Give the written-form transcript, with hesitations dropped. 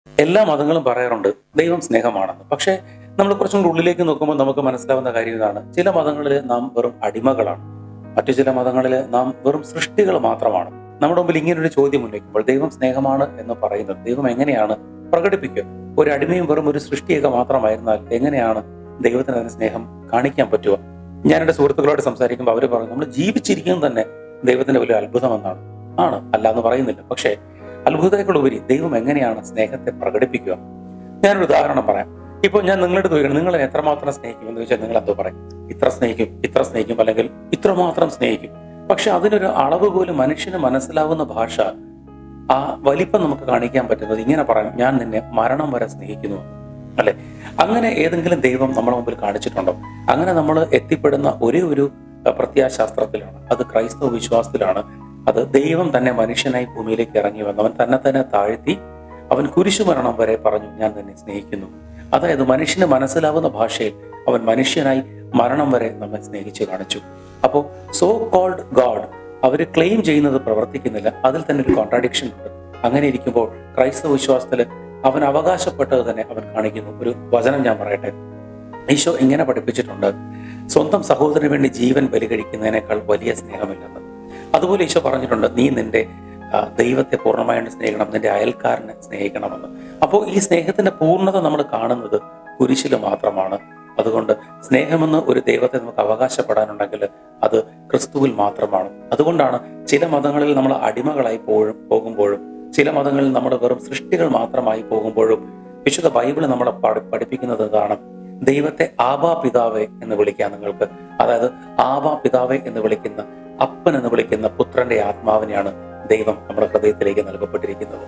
എല്ലാ മതങ്ങളും പറയാറുണ്ട് ദൈവം സ്നേഹമാണെന്ന്. പക്ഷേ നമ്മൾ കുറച്ചും കൂടി ഉള്ളിലേക്ക് നോക്കുമ്പോൾ നമുക്ക് മനസ്സിലാവുന്ന കാര്യം ഇതാണ്. ചില മതങ്ങളിൽ നാം വെറും അടിമകളാണ്. മറ്റു ചില മതങ്ങളിൽ നാം വെറും സൃഷ്ടികൾ മാത്രമാണ്. നമ്മുടെ മുമ്പിൽ ഇങ്ങനൊരു ചോദ്യം ഉന്നയിക്കുമ്പോൾ ദൈവം സ്നേഹമാണ് എന്ന് പറയുന്നത് ദൈവം എങ്ങനെയാണ് പ്രകടിപ്പിക്കുക? ഒരു അടിമയും വെറും ഒരു സൃഷ്ടിയൊക്കെ മാത്രമായിരുന്നാൽ എങ്ങനെയാണ് ദൈവത്തിന് അതിന് സ്നേഹം കാണിക്കാൻ പറ്റുക? ഞാൻ എൻ്റെ സുഹൃത്തുക്കളോട് സംസാരിക്കുമ്പോൾ അവർ പറയും നമ്മൾ ജീവിച്ചിരിക്കുന്നത് തന്നെ ദൈവത്തിന്റെ വലിയ അത്ഭുതമെന്നാണ്. ആണ്, അല്ല എന്ന് പറയുന്നില്ല. പക്ഷേ അത്ഭുതങ്ങളെക്കാളുപരി ദൈവം എങ്ങനെയാണ് സ്നേഹത്തെ പ്രകടിപ്പിക്കുക? ഞാനൊരു ഉദാഹരണം പറയാം. ഇപ്പോൾ ഞാൻ നിങ്ങളുടെ ചോദിക്കണം, നിങ്ങൾ എത്രമാത്രം സ്നേഹിക്കും എന്ന് ചോദിച്ചാൽ നിങ്ങൾ എന്തോ പറയും? ഇത്ര സ്നേഹിക്കും, ഇത്ര സ്നേഹിക്കും, അല്ലെങ്കിൽ ഇത്രമാത്രം സ്നേഹിക്കും. പക്ഷെ അതിനൊരു അളവ് പോലും മനുഷ്യന് മനസ്സിലാവുന്ന ഭാഷ, ആ വലിപ്പം നമുക്ക് കാണിക്കാൻ പറ്റുന്നത് ഇങ്ങനെ പറയാം: ഞാൻ നിന്നെ മരണം വരെ സ്നേഹിക്കുന്നു. അല്ലെ? അങ്ങനെ ഏതെങ്കിലും ദൈവം നമ്മുടെ മുമ്പിൽ കാണിച്ചിട്ടുണ്ടോ? അങ്ങനെ നമ്മൾ എത്തിപ്പെടുന്ന ഒരേ ഒരു പ്രത്യാശാസ്ത്രത്തിലാണ്, അത് ക്രൈസ്തവ വിശ്വാസത്തിലാണ്. അത് ദൈവം തന്നെ മനുഷ്യനായി ഭൂമിയിലേക്ക് ഇറങ്ങി വന്നവൻ തന്നെ താഴ്ത്തി അവൻ കുരിശുമരണം വരെ പറഞ്ഞു ഞാൻ നിന്നെ സ്നേഹിക്കുന്നു. അതായത് മനുഷ്യന് മനസ്സിലാവുന്ന ഭാഷയിൽ അവൻ മനുഷ്യനായി മരണം വരെ നമ്മെ സ്നേഹിച്ചു കാണിച്ചു. അപ്പോൾ സോ കോൾഡ് ഗോഡ് അവർ ക്ലെയിം ചെയ്യുന്നത് പ്രവർത്തിക്കുന്നില്ല. അതിൽ തന്നെ ഒരു കോൺട്രാഡിക്ഷൻ ഉണ്ട്. അങ്ങനെ ഇരിക്കുമ്പോൾ ക്രൈസ്തവ വിശ്വാസത്തിൽ അവൻ അവകാശപ്പെട്ടത് തന്നെ അവൻ കാണിക്കുന്നു. ഒരു വചനം ഞാൻ പറയട്ടെ. ഈശോ ഇങ്ങനെ പഠിപ്പിച്ചിട്ടുണ്ട്: സ്വന്തം സഹോദരന് വേണ്ടി ജീവൻ ബലികഴിക്കുന്നതിനേക്കാൾ വലിയ സ്നേഹമില്ലെന്ന്. അതുപോലെ ഈശോ പറഞ്ഞിട്ടുണ്ട്: നീ നിന്റെ ദൈവത്തെ പൂർണ്ണമായിട്ട് സ്നേഹിക്കണം, നിന്റെ അയൽക്കാരനെ സ്നേഹിക്കണമെന്ന്. അപ്പോൾ ഈ സ്നേഹത്തിന്റെ പൂർണ്ണത നമ്മൾ കാണുന്നത് കുരിശിൽ മാത്രമാണ്. അതുകൊണ്ട് സ്നേഹമെന്ന് ഒരു ദൈവത്തെ നമുക്ക് അവകാശപ്പെടാനുണ്ടെങ്കിൽ അത് ക്രിസ്തുവിൽ മാത്രമാണ്. അതുകൊണ്ടാണ് ചില മതങ്ങളിൽ നമ്മൾ അടിമകളായി പോകുമ്പോഴും ചില മതങ്ങളിൽ നമ്മൾ വെറും സൃഷ്ടികൾ മാത്രമായി പോകുമ്പോഴും വിശുദ്ധ ബൈബിൾ നമ്മളെ പഠിപ്പിക്കുന്നത് എന്താണ്? ദൈവത്തെ ആബാ പിതാവേ എന്ന് വിളിക്കാൻ നിങ്ങൾക്ക്. അതായത് ആബാ പിതാവേ എന്ന് വിളിക്കുന്ന, അപ്പൻ എന്ന് വിളിക്കുന്ന പുത്രന്റെ ആത്മാവിനെയാണ് ദൈവം നമ്മുടെ ഹൃദയത്തിലേക്ക് നൽകപ്പെട്ടിരിക്കുന്നത്.